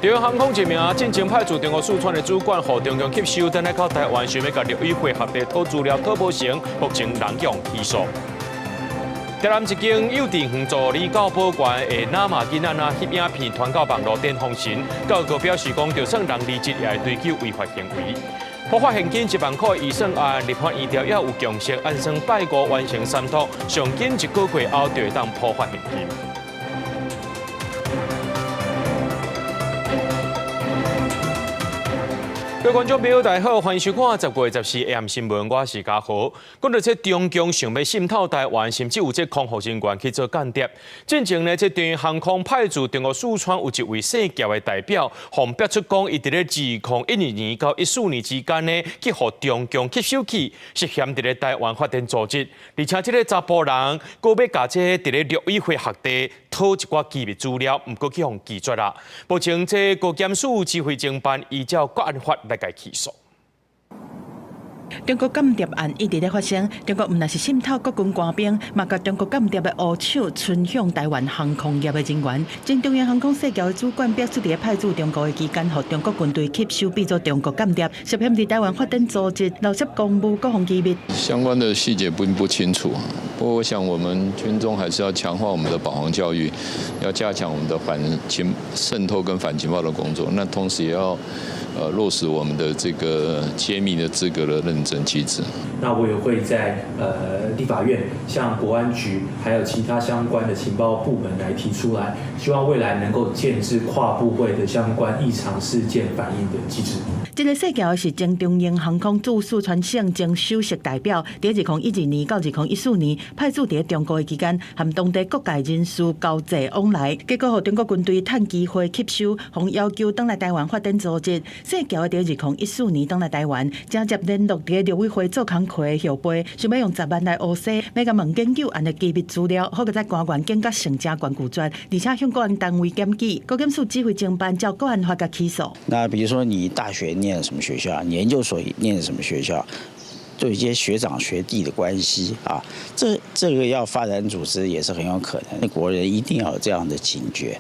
中央航空一名进前派驻中国四川的主管，和中共吸收，等来到台湾，想要甲陆委会合地讨资料讨无成，目前人用起诉。台南一间幼稚园助理教保官的拿马囡仔翕影片传到网络顶风神，教育表示讲，就算人离职也会追究违法行为。破发现金1万块以上案，立法院调也有强势，按算拜五完成3读，上紧1个月后就会当破发现金。各位观众朋友，大家好，欢迎收看10月14日 AM 新闻，我是嘉豪。讲到这中共想要渗透台湾，甚至有这空服人员去做间谍。进前呢，这中央航空派驻中国四川有一位姓乔的代表，方表出讲，伊伫咧2012年到14年之间呢，去互中共吸收去，涉嫌伫咧台湾发展组织，而且这个查甫人，搁要甲这伫咧陆委会学地讨一寡机密资料，毋过去互拒绝啦。目前这国检署指挥侦办，依照国安法来甲起诉。中国间谍案一直在发生，中国毋但是渗透国军官兵，嘛甲中国间谍的乌手伸向台湾航空业的人员。前中央航空社交的主管表示，伫派驻中国的期间，互中国军队吸收变做中国间谍，涉嫌伫台湾发展组织漏摄公务各项机密。相关的细节不清楚，不过我想我们军中还是要强化我们的保航教育，要加强我们的反渗透跟反情报的工作，那同时也要落实我们的这个揭秘的资格的认证机制。那我也会在立法院向国安局还有其他相关的情报部门来提出来，希望未来能够建制跨部会的相关异常事件反应的机制。这个社交是前中央航空驻四川省前首席代表，在2012年到2014年派驻伫中国的期间，和当地各界人士交际往来，结果互中国军队趁机会吸收，并要求登来台湾发展组织。社交在2014年登来台湾，直接联络伫陆委会做工课的后辈，想要用10万来乌西，要甲问研究安的机密资料，好个在官员更加成加关拒绝，而且向国安单位检举，国检署指挥侦办，照国安法甲起诉。那比如说你大学念什么学校，你研究所念什么学校，都有一些学长学弟的关系啊，这个要发展组织也是很有可能。国人一定要有这样的警觉，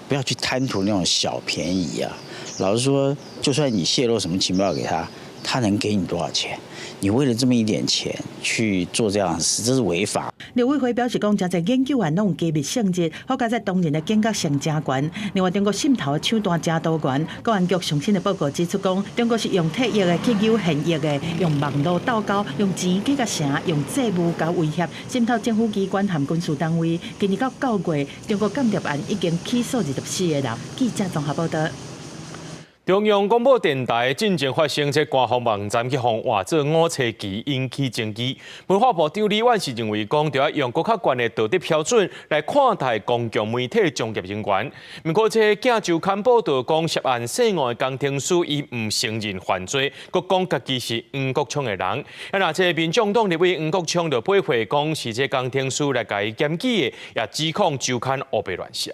不要去贪图那种小便宜啊。老实说，就算你泄露什么情报给他，他能给你多少钱？你为了这么一点钱去做这样的事，这是违法。陆委会表示讲，真侪研究案拢有机密性质，好加在当年的警觉性加悬。另外，中国渗透的手段加多元。国安局上新的报告指出讲，中国是用特约的去诱现役的，用网络斗交，用钱去甲城，用债务甲威胁，渗透政府机关和军事单位。今年到9月，中国间谍案已经起诉24个人。记者综合报道。中央广播电台进前发生这官方网站去互换做5车旗，引起争议。文化部长李婉是认为讲，就要用更较悬的道德标准来看待公共媒体从业人员。不过，这《镜周刊》报道讲，涉案涉案的工程师伊唔承认犯罪，佮讲家己是黄国昌的人。那这民众党立委黄国昌就背回讲是这工程师来甲伊检举的，也指控周刊胡白乱写。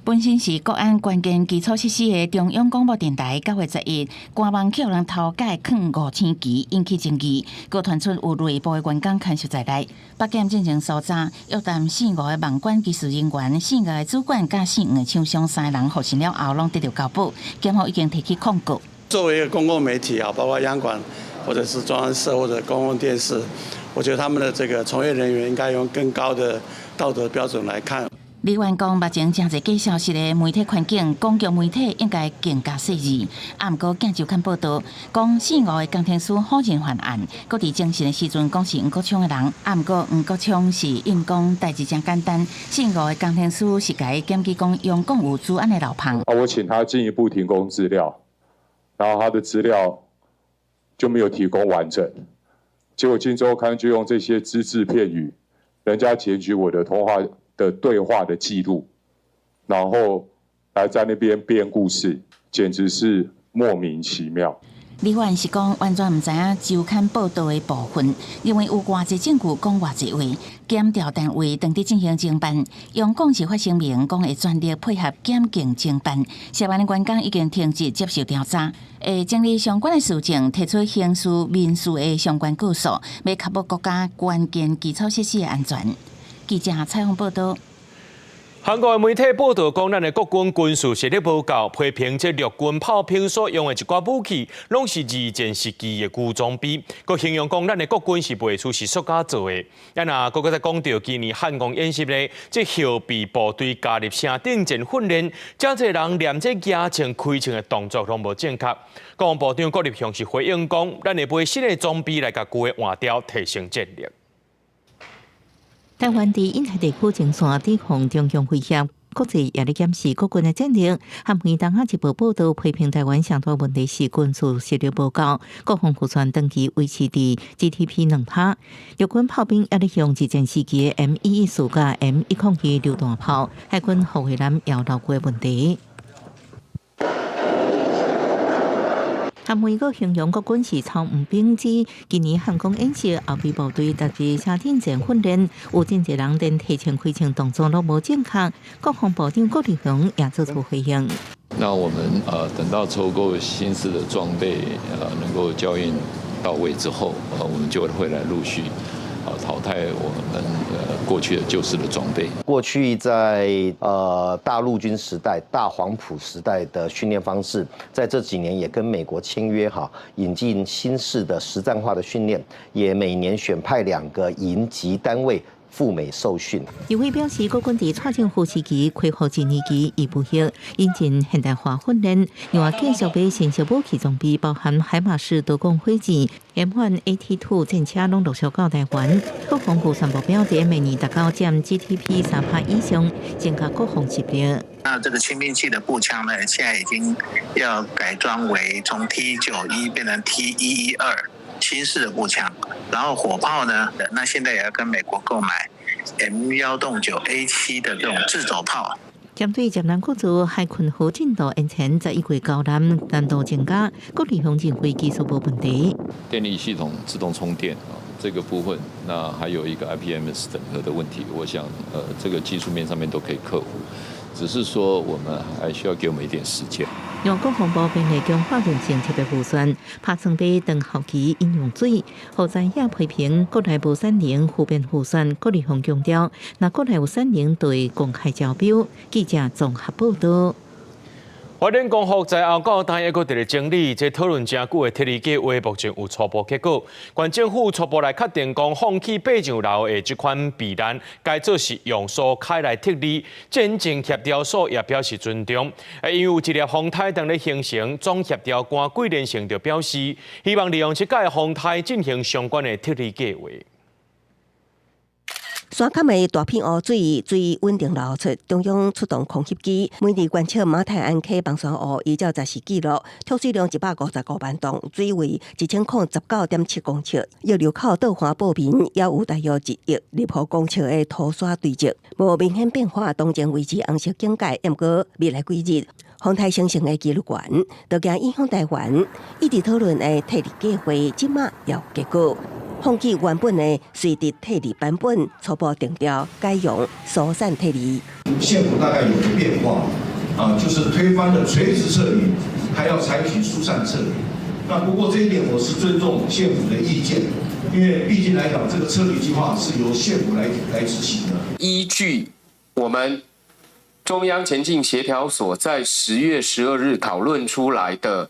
本身是国安关键基础设施的中央广播电台，9月11日，官网去互人偷改放5000旗，引起争议。佮传出有内部的员工看守在内。北检进行搜查，约谈4、5个网管技术人员、4个主管甲4、5个厂商3人，获审了后，拢得到交保。检方已经提起控告。作为一个公共媒体啊，包括央广或者是中央社或者公共电视，我觉得他们的这个从业人员应该用更高的道德标准来看。李员讲，目前真侪假消息的媒体环境，公共媒体应该更加细致。啊，毋过《镜周刊》报道，讲4、5个工程师好人犯案，佮伫精神的时阵讲是黄国昌的人。啊，毋过黄国昌是因讲代志真简单，4、5个工程师是甲伊检举讲用讲有治安的老胖。我请他进一步提供资料，然后他的资料就没有提供完整，结果《镜周刊》就用这些只字片语，人家检举我的通话的对话的记录，然后来在那边编故事，简直是莫名其妙。李焕是讲完全唔知影周刊报道的部分，因为有偌济证据讲偌济话，检调单位当地进行侦办，用讲是发声明讲会全力配合检警侦办，涉案的员工已经停职接受调查，会整理相关的事情，提出刑事、民事的相关告诉，要确保国家关键基础设施的安全。记者采访报道。韩国的媒体报道讲，咱的国军军事实力不够，批评这陆军炮兵所用的一寡武器，拢是二战时期的旧装备。佮形容讲，咱的国军是袂出是塑胶做的。咱啊，佮再讲到今年汉光演习咧，这后备部队加入城顶战训练，真侪人连这野枪开枪的动作拢无正确。国防部长郭立雄是回应讲，咱会买新的装备来甲旧的换掉，提升战力。台湾伫印太地区前线抵抗中共威胁，国际也咧检视国军的战力。韩媒当下一部报道批评台湾上大问题是军事实力不够，国防预算长期维持伫 GDP 2%。陆军炮兵也咧用二战时期的 M114甲 M102榴弹炮，海军护卫舰也闹过问题。韩媒阁形容国军是超唔兵之，今年汉光演习后备部队特别城顶战训练，有真侪人连提前开枪动作都无正确。国防部长郭立雄也做出回应。那我们等到筹购新式的装备能够交运到位之后，我们就会来陆续淘汰我们过去的旧式的装备。过去在大陆军时代、大黄埔时代的训练方式，在这几年也跟美国签约引进新式的实战化的训练，也每年选派2个营级单位赴美受训。议会表示，国军伫蔡政府时期恢复1年期已不休，引进现代化训练，另外继续买新式武器装备，包含海马式多管火箭、M1AT2 战车拢陆续到台湾。国防部宣布目标明年达到占 GDP 3%以上，增加国防实力。那这个轻兵器的步枪呢，现在已经要改装为从 T91变成 T112。新式的步枪，然后火炮呢，那现在也要跟美国购买 M109A7的这种自走炮。针对接南国族海军好进度延前11月交难难度增加，国立红认为技术无问题。电力系统自动充电这个部分，那还有一个 IPMS 整合的问题，我想这个技术面上面都可以克服。只是说，我们还需要给我们一点时间。用国防部并内强化认证特别预算，拍算俾等后期应用水。后在也批评国内无3年负面预算，国立方强调，那国内有3年对公开招标。记者综合报道。花莲光复在后到单一个伫咧整理，这讨论真久的铁路计划目前有初步结果。县政府初步来确定讲，放弃八上楼的这款避难，该做是用所开来铁路，真正协调所也表示尊重。因为有一粒风台当咧形成，总协调官桂连成就表示，希望利用这届风台进行相关的铁路计划。山坎的大片污水稳定流出，中央出动空吸机，每日观测马太安溪防山湖依照实时记录，吐水量155万吨，水位1019.7公尺。叶流口倒环报名也有大约1亿立方公尺的土沙堆积，无明显变化，当前维持红色警戒。不过未来几日，风台形成的几率悬，都将影响台湾。一直讨论的铁路计划，即马也有结果。放弃原本的水滴铁路版本，初步定调改用疏散铁路。县府大概有个变化就是推翻了垂直撤离，还要采取疏散撤离。那不过这一点我是尊重县府的意见，因为毕竟来讲，这个撤离计划是由县府来执行的。依据我们中央前进协调所在10月12日讨论出来的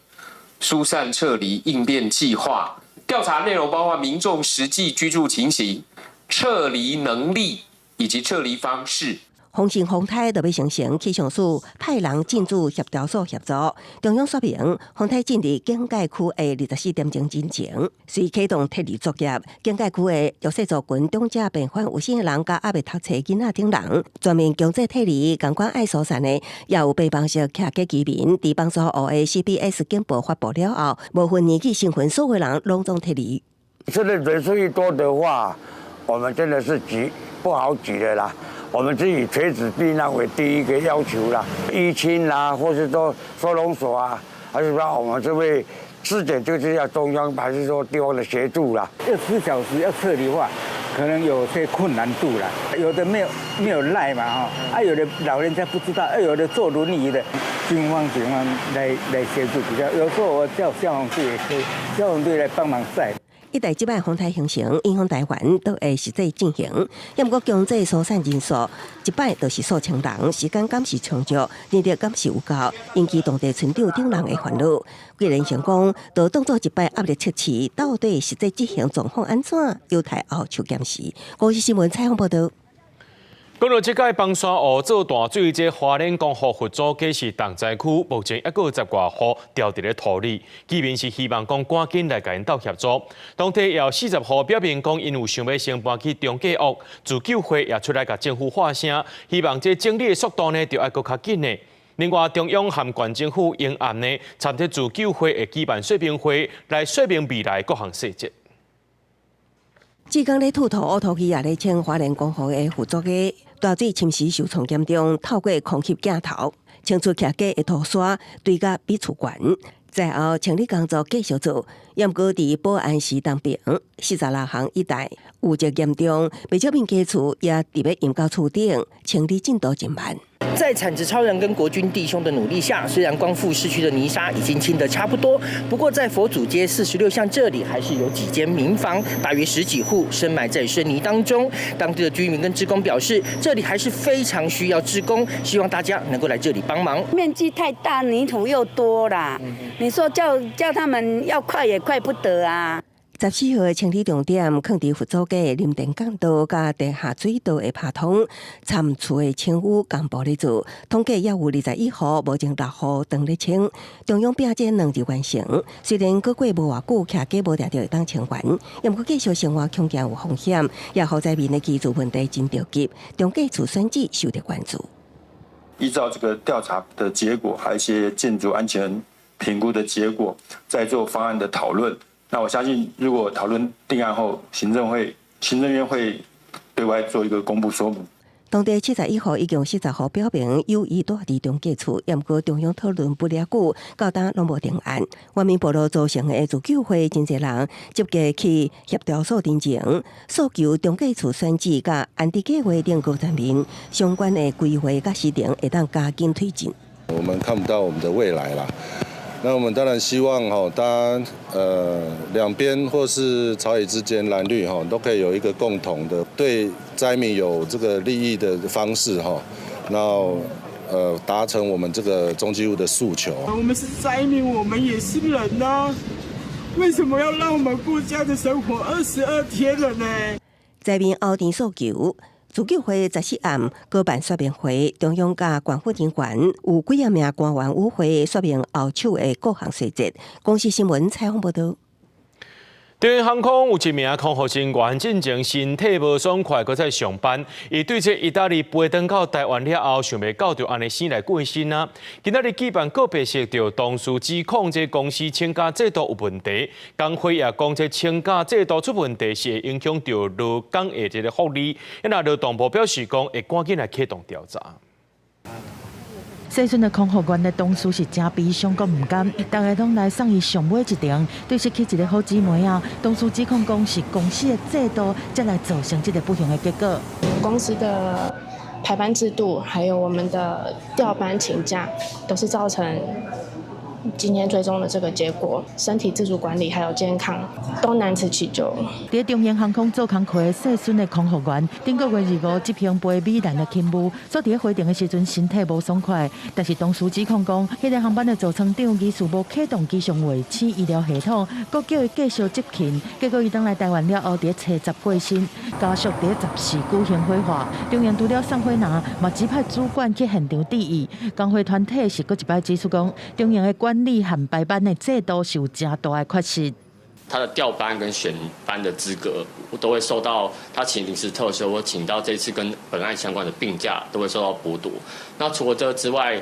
疏散撤离应变计划。调查内容包括民众实际居住情形、撤离能力以及撤离方式。丰盛风台就要形成气象署派人进驻协调所协助。中央说明，风台进入警戒区的24点钟之前，随启动铁路作业。警戒区的弱势族群、长者、病患、有性人、甲还未读册囡仔等人，全面强制铁路相关爱疏散的，也有被帮式客家居民。伫帮疏湖的 CBS 警报发布了后，无分年纪、身份，所有人拢总铁路。这个人数一多的话，我们真的是不好挤的啦。我们是以垂直避难为第一个要求啦，淤青啦，或是说收容所啊，还是说我们这位试点就是要中央还是说地方的协助啦。24小时要撤离的话，可能有些困难度啦，有的没有赖嘛有的老人家不知道，有的坐轮椅的，警方来协助比较。有时候我叫消防队也可以，消防队来帮忙载。一代即摆风台形成，影响台湾都会实际进行。要不过强制疏散人数一摆就是数千人，时间敢是长足，人力敢是有够，引起当地村长等人的烦恼。贵人想讲，就当作一摆压力测试，到底实际执行状况安怎？由台后手监视。国视新闻采访报道。讲到这届崩山湖做大水，这花莲光复佛祖皆是重灾区，目前还有10外户掉伫咧土里，居民是希望讲赶紧来甲因斗协助。当地也有40户表明讲，因有想要先搬去中介屋，自救会也出来甲政府发声，希望这整理的速度呢，就要搁较紧呢。另外，中央和县政府应暗呢，参加自救会会举办说明会，来说明未来各项细节。志刚咧吐土，土气也咧清花莲光复的佛祖嘅大水侵蚀受创严重，透过空气镜头清出徛架的土沙，堆甲比厝悬。在后清理工作继续做，严过伫保安市东边46巷一带污积严重，不少民家厝也伫咧引到厝顶，清理进度真慢。在产值超人跟国军弟兄的努力下，虽然光复市区的泥沙已经清得差不多，不过在佛祖街46巷这里，还是有几间民房，大约10几户深埋在深泥当中。当地的居民跟志工表示，这里还是非常需要志工，希望大家能够来这里帮忙。面积太大，泥土又多啦，你说叫他们要快也快不得啊。14号的清理重点，放伫佛祖街林田港道甲地下水道的拍通，参厝的清污工部咧做，统计也有21户，目前6户当咧清。中央并且2日完成，虽然过无偌久，徛架无定着会当清完，也毋过继续生活恐惊有风险，也好在面的居住问题真着急，中介厝选址受到关注。依照这个调查的结果，还有一些建筑安全评估的结果，再做方案的讨论。那我相信，如果讨论定案后，行政院会对外做一个公布说明。当地71户已经40户表明有意住伫中介厝，也毋过中央讨论不了久，到今拢无定案。外面部落组成的自救会真侪人积极去协调所进行，诉求中介厝选址甲安置计划等各层面相关的规划甲时程会当加紧推进。我们看不到我们的未来啦。那我们当然希望大家两边或是朝野之间蓝绿都可以有一个共同的对灾民有这个利益的方式然后达成我们这个中基务的诉求。我们是灾民，我们也是人啊，为什么要让我们过这样的生活22天了呢？灾民后天诉求。自救会14暗举办说明会，中央甲县府人员有几啊名官员与会说明后手的各项细节。公视新闻采访报道。中央航空有一名空服人员进前身体无爽快，搁在上班。伊对这意大利飞转到台湾了后，想要搞着安尼生来过身啊。今仔日举办告别式，就同事指控这公司请假制度有问题。工会也讲这请假制度出问题，是会影响到劳工的这个福利。那劳动部表示讲，会赶紧来启动调查。细顺的空服员的同事是真悲伤，阁唔甘，大家拢来送伊上尾一程，对失去一个好姊妹啊。同事指控讲是公司的制度，才来造成这个不幸的结果。公司的排班制度，还有我们的调班请假，都是造成今天最终的这个结果，身体自主管理还有健康都难辞其咎。在中央航空做工课的细孙的空服员，顶个月25执行飞米兰的勤务，所伫飞程的时阵身体无爽快，但是同事指控讲，迄个航班的座舱长疑似无启动机上卫生医疗系统，阁叫伊继续执勤，结果伊当来台湾了后，伫初10过身，家属伫14举行火化，中央除了送火拿，嘛指派主管去现场致意。工会团体是阁一摆指出讲，中央的管理和排班的制度是有真大的缺失。他的调班跟选班的资格，我都会受到他请临时特休或请到这次跟本案相关的病假，都会受到剥夺。那除了这之外，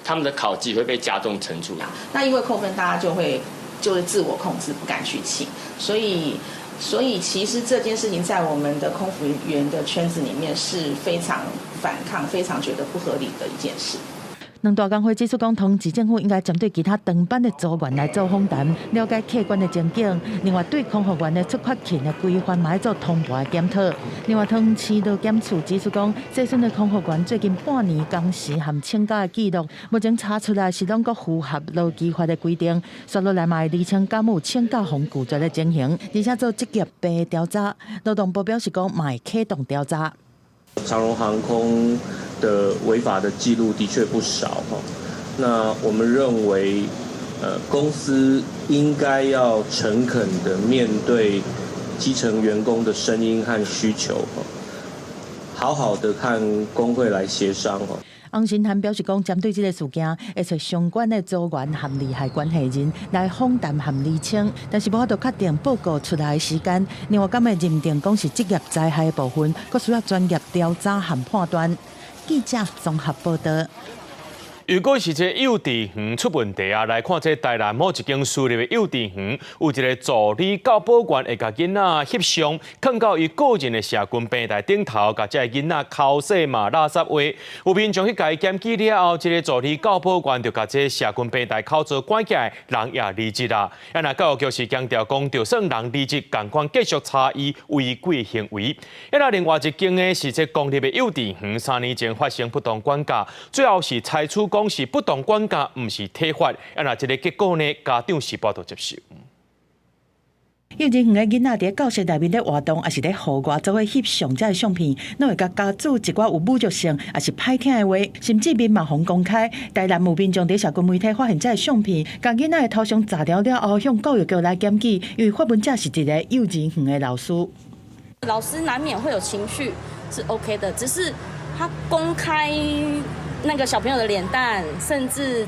他们的考绩会被加重惩处。那因为扣分，大家就是自我控制，不敢去请，所以其实这件事情在我们的空服员的圈子里面是非常反抗、非常觉得不合理的一件事。两大工会指出讲，同市政府应该针对其他长班的组员来做访谈，了解客观的情景。另外，对空服员的出发前的规范嘛要做同步的检讨。另外，同市道检处指出讲，这阵的空服员最近半年工时和请假的记录，目前查出来是拢个符合劳基法的规定，刷落来嘛会厘清敢有请假妨拒绝的情形，而且做职业病的调查。劳动部表示讲，嘛会启动调查。长荣航空的违法的记录的确不少哈，那我们认为，公司应该要诚恳的面对基层员工的声音和需求哈，好好的看工会来协商哈。翁新涵表示讲，针对这个事件，会找相关的组员和利害关系人来访谈和厘清，但是无法度确定报告出来的时间。另外，敢会认定讲是职业灾害的部分，佫需要专业调查和判断。记者综合报道。如果是这幼稚园出问题啊，来看这台南某一间私立的幼稚园，有一个助理教保员会甲囡仔翕相，放到伊个人的社群平台顶头，甲这囡仔口水骂垃圾话。有民众去甲伊检举了后，这个助理教保员就甲这社群平台口做关起来，人也离职啦。那教育局是强调讲，就算人离职，共款继续查伊违规行为。那另外一间呢是这公立的幼稚园，3年前发生不当管教，最后是裁处。讲是不当管教，唔是体罚，那这个结果呢？家长是无法接受。幼稚园的囡仔伫教室内面咧活动，也是咧户外做伙翕相这个相片，拢会甲家主一寡有侮辱性，也是歹听的话，甚至面嘛互公开。台南有民众伫社群媒体发现这个相片，甲囡仔的头像炸掉了后，向教育局来检举，因为发文者是一个幼稚园的老师。老师难免会有情绪，是 OK 的，只是他公开那个小朋友的脸蛋，甚至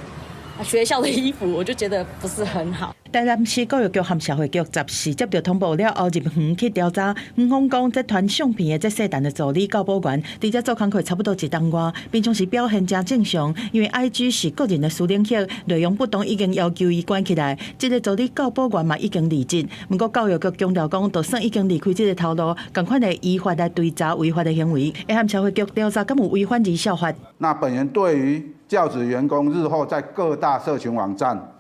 学校的衣服，我就觉得不是很好。台南市教育局和社会局10时接到通报了后，入园去调查。园方讲，这传相片的这细陈的助理教保员，伫这做工课差不多1档外，平常时表现真正常。因为 IG 是个人的私领域，内容不当已经要求伊关起来。这个助理教保员嘛已经离职，不过教育局强调讲，就算已经离开这个头路，同款的依法来追查违法的行为，会和社会局调查敢有违反绩效法。那本人对于教职员工日后在各大社群网站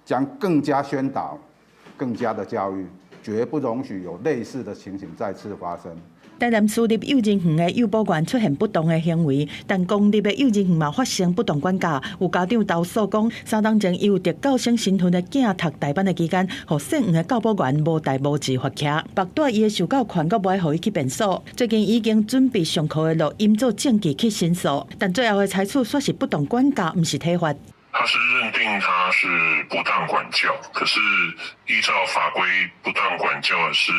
将更加宣导、更加的教育，绝不容许有类似的情形再次发生。台南私立幼稚园的幼保员出现不当的行为，但公立的幼稚园嘛发生不当管教。有家长投诉讲，3档前伊有伫教生新训的囝读大班的期间，互姓黄的教保员无代无志罚徛，白带伊的受教权，阁不爱互伊去辩诉。最近已经准备上课的录音做证据去申诉，但最后的裁处说是不当管教，不是体罚。他是认定他是不当管教，可是依照法规，不当管教是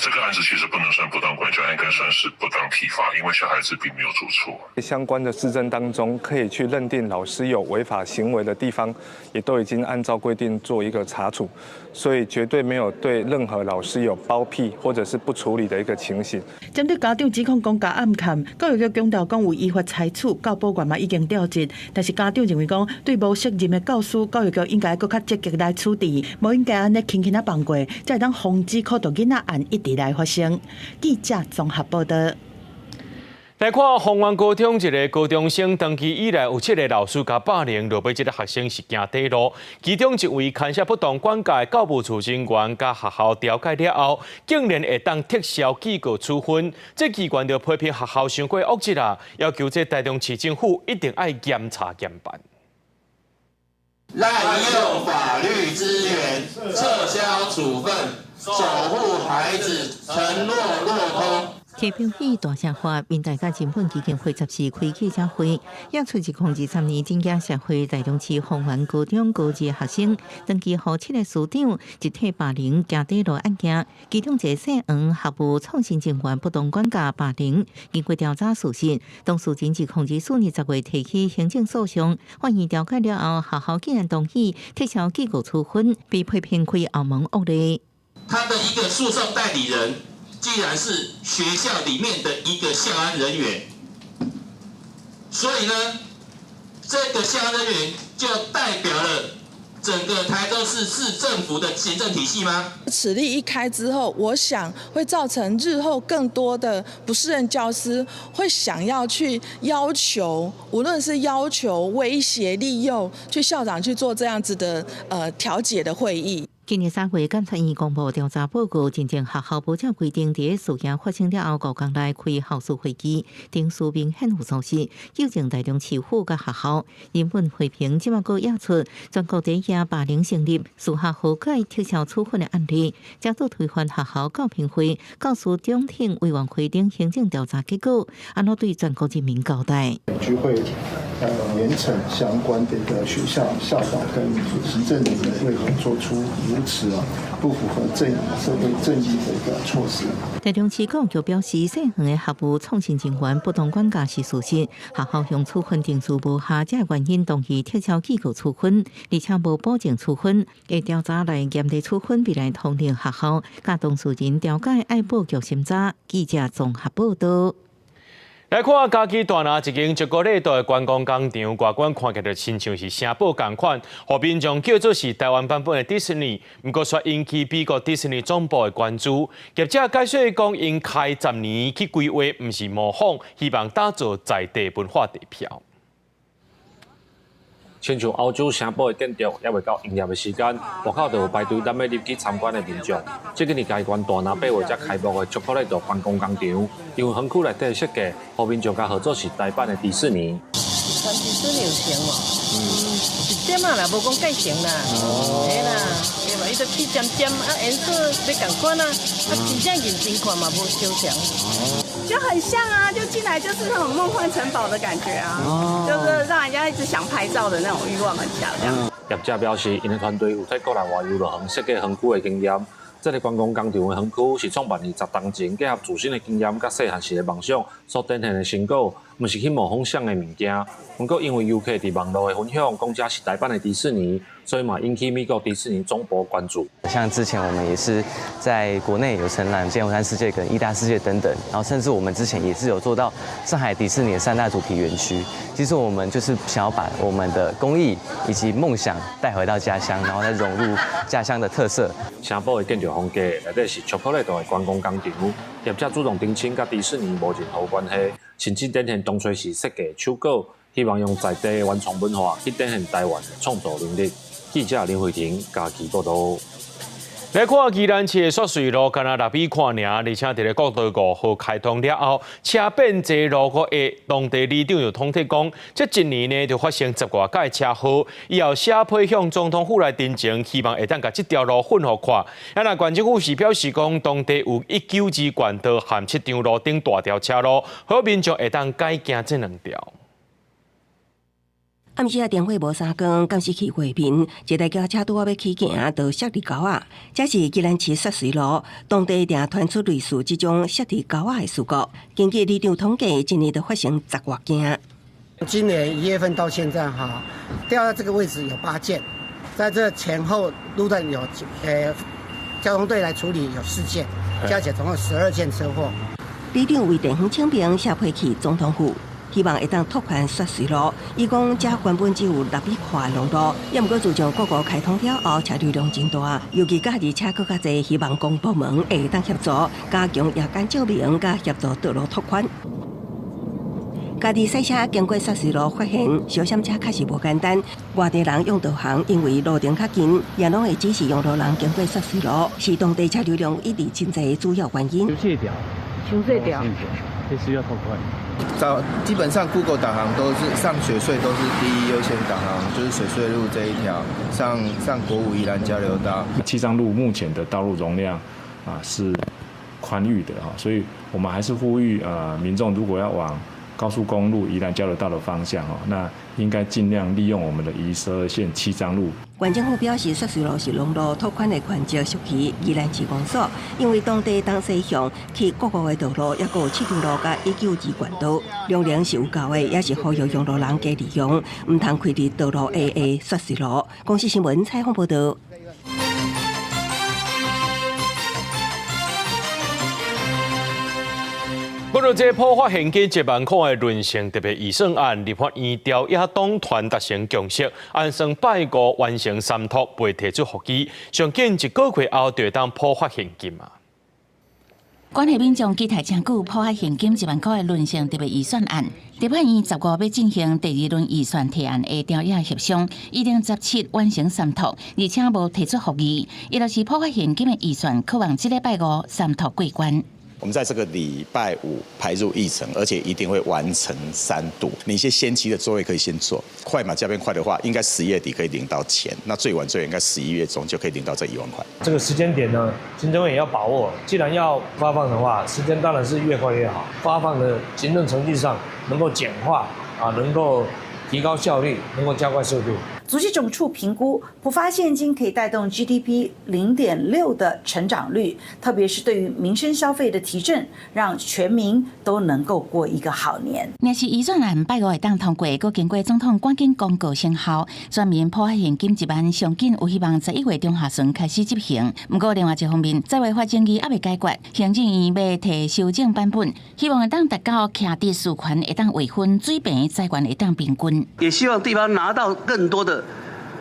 这个案子其实不能算不当管教，应该算是不当体罚，因为小孩子并没有做错。相关的事证当中，可以去认定老师有违法行为的地方，也都已经按照规定做一个查处，所以绝对没有对任何老师有包庇或者是不处理的一个情形。针对家长指控讲假暗砍，教育局强调讲有依法裁处，教保员嘛已经调职，但是家长认为讲对无责任的教师，教育局应该更较积极来处理，无应该安尼轻轻啊放过，才会当防止可能囡仔案一直来发生。记者综合报道。来看丰原高中一个高中生长期以来有7个老师甲霸凌，落尾这个学生是行底路。其中一位牵涉不当管教的教务处人员，甲学校调解了后，竟然会当撤销记告处分。这机关就批评学校伤过恶质啦，要求这台中市政府一定要严查严办。滥用法律资源，撤销处分，守护孩子，承诺落空。提标语大社会，民代甲金本基金会10时开记者会，也出2023年正经社会台中市丰原高中高级学生登记互7个师长集体霸凌行底路案件，其中一个姓黄学务创新人员不当管教霸凌，经过调查事实，当事人2024年10月提起行政诉讼，法院调解了后，学校竟然同意撤销记告处分，被批评开后门恶例。他的一个诉讼代理人，既然是学校里面的一个校安人员，所以呢，这个校安人员就代表了整个台中市政府的行政体系吗？此例一开之后，我想会造成日后更多的不适任教师会想要去要求，无论是要求、威胁、利诱，去校长去做这样子的调解的会议。今年3月，监察院公布调查报告，认证学校无照规定，伫事件发生了后5天内开校事会议，定书明显有疏失，纠正台中市府甲学校。人本回评即马阁压出全国第一霸凌成立、私下和解撤销处分的案例，加速推翻学校教评会、教师中庭委员会等行政调查结果，安怎对全国人民交代？就会严惩相关的一个学校校长跟行政人员为何做出如此不符合社会正义的一个措施。台中市教育局表示，细项的学务创新人员不当管教是事实，学校向处分定数无下，这原因同意撤销机构处分，而且无保证处分，会调查来严厉处分，未来通令学校甲当事人调解爱报局审查。记者综合报道。来看嘉义大拿一间1个礼拜的观光工厂，外观看起来亲像是城堡同款，互民众叫做是台湾版本的迪士尼，不过却引起美国迪士尼总部的关注。业者解释讲，因开10年去规划，不是模仿，希望打造在地文化地标。亲像欧洲城堡的建筑，还未到营业的时间，外口就有排队等要入去参观的民众。这个年嘉义县大拿8月才开幕的巧克力岛观光工厂，因为园区内底的设计，互民众甲合作是台版的迪士尼。迪士尼有成嘛？一点啊啦，无讲介成啦。嘿啦，对嘛？伊就起尖尖啊，颜色要共款啊，真正认真看嘛，无相像。就很像啊，就进来就是那种梦幻城堡的感觉啊，就是让人家一直想拍照的那种欲望很强。业者表示，因的团队有在国内外游乐园设计园区的经验。这个观光工厂的园区是创办于10年前，结合自身的经验甲细汉时的梦想所展现的成果，不是去模仿像的物件。不过因为游客伫网络的分享，讲这是台版的迪士尼，所以嘛引起美国迪士尼总部关注。像之前我们也是在国内有承揽剑湖山世界跟义大世界等等，然后甚至我们之前也是有做到上海迪士尼的3大主题园区。其实我们就是想要把我们的工艺以及梦想带回到家乡，然后再融入家乡的特色。城堡的建筑风格内底是巧克力岛的观光工厂，业者主动澄清，甲迪士尼无任何关系，甚至展现当初是设计手稿，希望用在地的原创文化去展现台湾的创作能力。记者林慧婷嘉义报道。来看宜兰市的雪水路，敢若6米看尔，而且伫咧国道5号开通了后，车变侪路过下，当地里长就统计讲，这一年呢就发生10多架车祸，以后写批向总统府来申请，希望会当甲这条路混合看。那县政府是表示讲，当地有192管道含7张路顶大条车路，好民众会当改行这2条。暗时电话无3更，监视器画面，一台轿车拄要起行，就摔伫沟仔。这是宜兰市雪水路，当地定传出类似这种摔伫沟仔的事故。根据里长统计，今年就发生10多件。今年1月份到现在哈，掉在这个位置有8件，在这前后路段有交通队来处理有4件，加起来总共12件车祸。里长为地方清明，下批去总统府。希望会当拓宽雪水路，伊讲这原本只有6米宽的路，也毋过自从国开通了后，车流量真大，尤其驾驶车更较侪，希望公部门会当协助加强夜间照明，甲协助道路拓宽。家己赛车经过雪水路，发现小闪车确实无简单。外地人用导航，因为路程较近，也拢会指示用路人经过雪水路，是当地车流量一直真侪主要原因。修这条，这需要拓宽。基本上 Google 导航都是上雪隧都是第一优先导航，就是水隧路这一条，上国五宜兰交流道。七张路目前的道路容量是宽裕的所以我们还是呼吁民众如果要往高速公路宜兰交流道的方向那应该尽量利用我们的宜12线7张路。县政府表示，雪水路是农路拓宽的环节属于宜兰市公所，因为当地东西向去各个的道路，也有7条路甲192管道，容量是有够的，也是呼吁用路人加利用，唔通开伫道路下的雪水路。公视新闻采访报道。不过，这破发现金1万块的论刑特别预算案，立法院调野党团达成共识，按算拜五完成三读，未提出复议，上紧1个月后就当破发现金啊。关系民众期待真久破坏现金1万块的论刑特别预算案，立法院15要进行第2轮预算提案的调野协商，已经17完成三读，而且无提出复议，也就是破坏现金的预算，渴望这礼拜5三读过关。我们在这个礼拜5排入议程，而且一定会完成3读。你一些先期的作业可以先做，快嘛，加变快的话，应该10月底可以领到钱，那最晚应该11月中就可以领到这1万块。这个时间点呢，行政院也要把握。既然要发放的话，时间当然是越快越好。发放的行政程序上能够简化啊，能够提高效率，能够加快速度。主计总处评估，普发现金可以带动 GDP 0.6的成长率，特别是对于民生消费的提振，让全民都能够过一个好年。若是预算案拜5会当通过，佮经过总统赶紧公告生效，全面破坏现金1万，上紧有希望11月中下旬开始执行。不过另外一方面，在违法争议还未解决，行政院要提修正版本，希望会当达到徛地事权会当划分，水平财源会当平均。也希望地方拿到更多的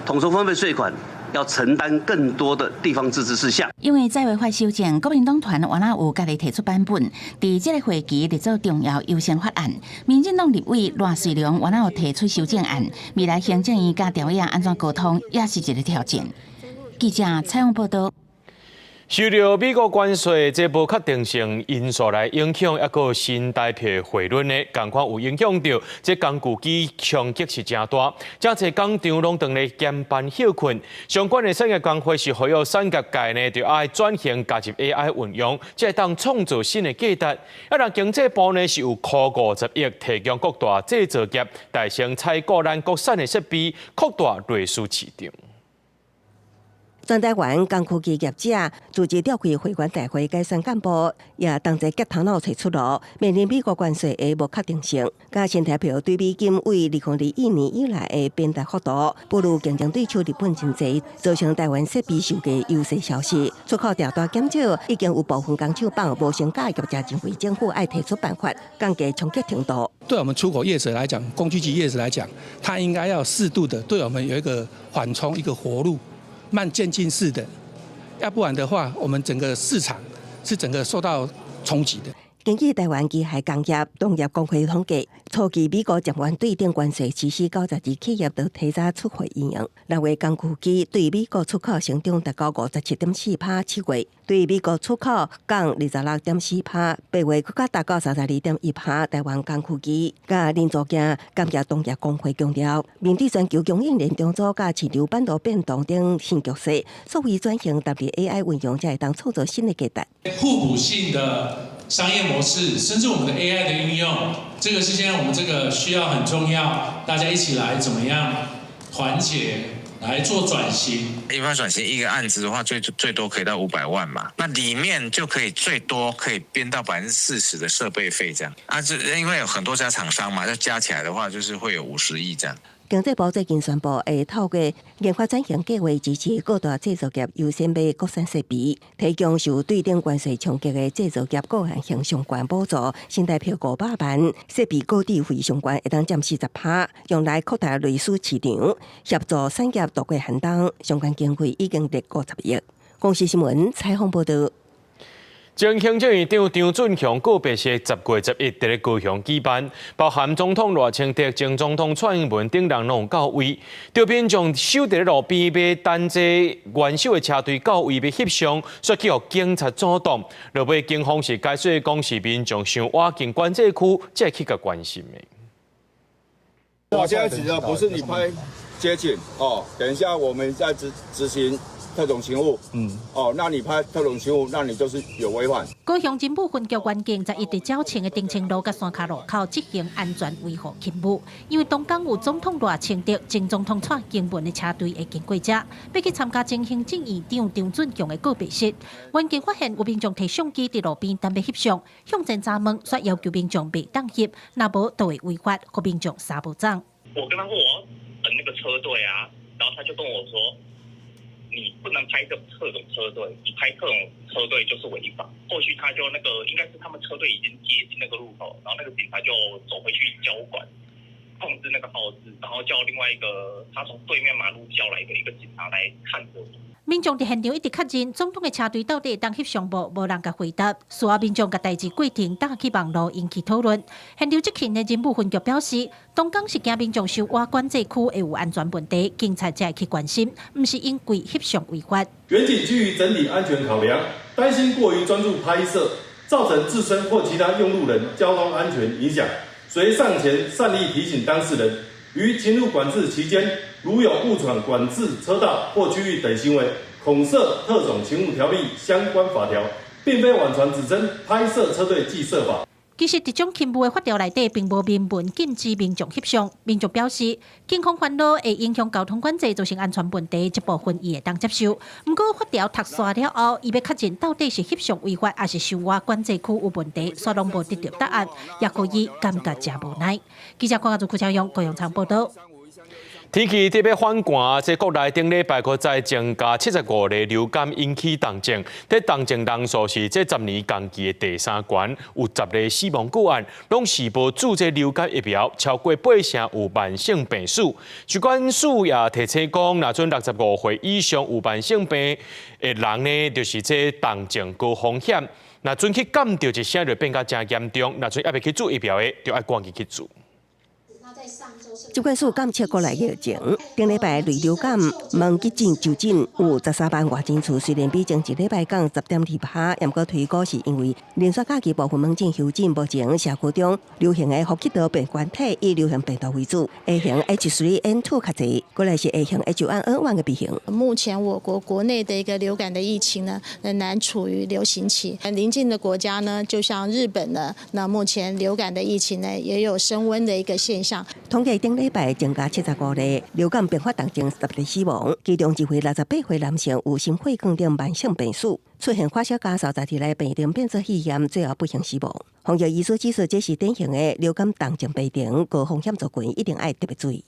统筹分配税款，要承担更多的地方自治事项。因为再违法修正，国民党团原来有家己提出版本，伫这个会期列做重要优先法案。民进党立委赖水龙原来有提出修正案，未来行政院甲调野安怎沟通，也是一个挑战。记者采访报道。受到美国关税这不确定性因素来影响，还有新台币汇率呢，同款有影响到这工具机冲击是真大，真侪工厂拢当咧减班休困。相关的产业工会是呼吁产业界呢，就爱转型加入 AI 运用，才会当创造新的价值。啊，让经济部呢是有扩50亿提供各大制造业大生采购咱国产的设备，扩大内需市场。全台湾工科技业者组织召开会员大会，解散干部也同齐夹头脑找出路，面临美国关税的无确定性，加新台币对美金为2021年以来的变大幅度不如竞争对手日本真济，造成台湾设备售价优势消失，出口调大减少，已经有部分工厂帮无成价业者认为政府爱提出办法降低冲击程度。对我们出口业者来讲，工具机业者来讲，它应该要适度的对我们有一个缓冲，一个活路。慢渐进式的，要不然的话，我们整个市场是整个受到冲击的。根据台湾机械工业农业工会统计，初期美国将关对顶关税实施92%企业都提早出货应用。6月工具机对美国出口成长达到57.4%，7月对美国出口降26.4%，8月更加达到32.1%。台湾工具机甲林作件工业农业工会强调，面对全球供应链中组甲市场半导变动等新局势，所谓转型特别 AI 运用，才会当创造新的价值。互补性的商业模式，甚至我们的 AI 的运用，这个是现在我们这个需要很重要，大家一起来怎么样团结来做转型。一般转型一个案子的话，最多可以到500万嘛，那里面就可以最多可以编到40%的设备费这样啊，这因为有很多家厂商嘛，要加起来的话，就是会有50亿这样。经济部最近宣布，会透过研发转型计划支持各大制造业优先买国产设备，提供受对顶关税冲击的制造业各项向相关补助，新台币500万，设备购置费相关会当占40%，用来扩大内需市场，协助产业渡过寒冬。相关经费已经达50亿。公司新闻采访报道。前行政院长张俊雄告别式10月11日在高雄举办，包含总统赖清德、前总统蔡英文等人拢有到位。赵斌将守在路边要等这元首的车队到位要翕相，却去予警察阻挡。落尾警方是解释讲是民众想挖进管制区，才去甲关心的。我现在指的不是你拍接警哦，等一下我们在执行特种勤务，那你拍特种勤务，那你就是有违反。高雄警部分局员警在一直较前的定清路甲山卡路口执行安全维护勤务，因为东港有总统赖清德、前总统蔡英文的车队会经过这，要去参加前行政院长张俊雄的告别式。员警发现有民众提相机伫路边等要翕相，向前查问，却要求民众别当翕，若无就会违法，和民众杀不涨。我跟他说我要等那个车队啊，然后他就跟我说。你不能拍这特种车队，你拍特种车队就是违法。后续他就应该是他们车队已经接近那个路口，然后那个警察就走回去交管，控制那个号志，然后叫另外一个他从对面马路叫来的一个警察来看着我。民众伫现场一直确认总统的车队到底会当翕相无，无人甲回答。事后民众甲代志过程打去网络引起讨论。现场执勤的人武分局表示，东港是惊民众受挖管制区会有安全问题，警察才会去关心，不是因为翕相违法。远景基于整体安全考量，担心过于专注拍摄，造成自身或其他用路人交通安全影响，所以上前善意提醒当事人，于勤务管制期间，如有误闯管制车道或区域等行为，恐涉特种勤务条例相关法条，并非网传指称拍摄车队即涉法。其实，这种勤务的法条内底并无明文禁止民众翕相。民众表示，警方烦恼会影响交通管制，造成安全问题，这部分伊会当接受。不过，法条读煞了后，伊要确认到底是翕相违法，还是受挖管制区有问题，却拢无得到答案，也可以感觉真无奈。记者看朱超阳、郭永昌报道。天气特别反寒，在国内顶礼拜可再增加75例流感引起重症，这重症人数是这10年同期的第3高，有10例死亡个案，拢是无注射流感疫苗，超过8成有慢性病史。疾管署也提醒讲，若准65岁以上有慢性病的人呢，就是这重症高风险。若准去感到一声就变甲真严重，若准还未去做疫苗的，就要赶紧去做。疾管署监测国内疫情，顶礼拜类流感问急诊就诊有13万外诊次，虽然比前一礼拜降10.2%，但过推估是因为连续假期部分门诊休诊，目前社区中流行的呼吸道病原体以流行病毒为主 ，A 型 H3N2 较侪，过来是 A 型 H1N1 的 B 型。目前我国国内的一个流感的疫情呢，仍然处于流行期。邻近的国家呢，就像日本呢，那目前流感的疫情呢，也有升温的一个现象。统计顶礼拜增加75例流感并发重症10例死亡，其中1位68岁男性有心血管等慢性病史，出现发烧加30日内病症变作肺炎，最后不幸死亡。防疫医师指出，这是典型的流感重症病症，高风险族群一定要特别注意。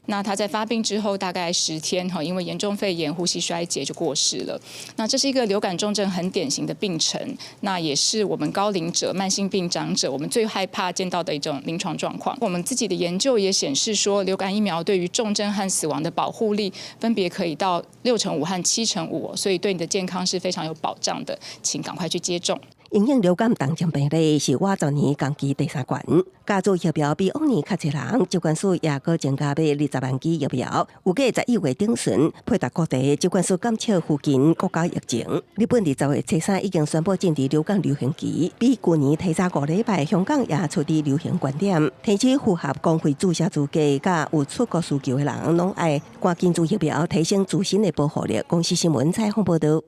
那他在发病之后大概10天因为严重肺炎、呼吸衰竭就过世了。那这是一个流感重症很典型的病程，那也是我们高龄者、慢性病长者我们最害怕见到的一种临床状况。我们自己的研究也显示说，流感疫苗对于重症和死亡的保护力分别可以到65%和75%，所以对你的健康是非常有保障的，请赶快去接种。因应流感重症病例是我10年同期第3高，加做疫苗比往年较侪人，疾管署也搁增加买20万剂疫苗，有计11月中旬配搭各地疾管署监测附近国家疫情。日本20月初3已经宣布进入流感流行期，比去年提早5礼拜，香港也出伫流行观点，提醒符合公费注射资格甲有出国需求的人，拢爱赶紧做疫苗，提升自身的保护力。公司新闻采访报道。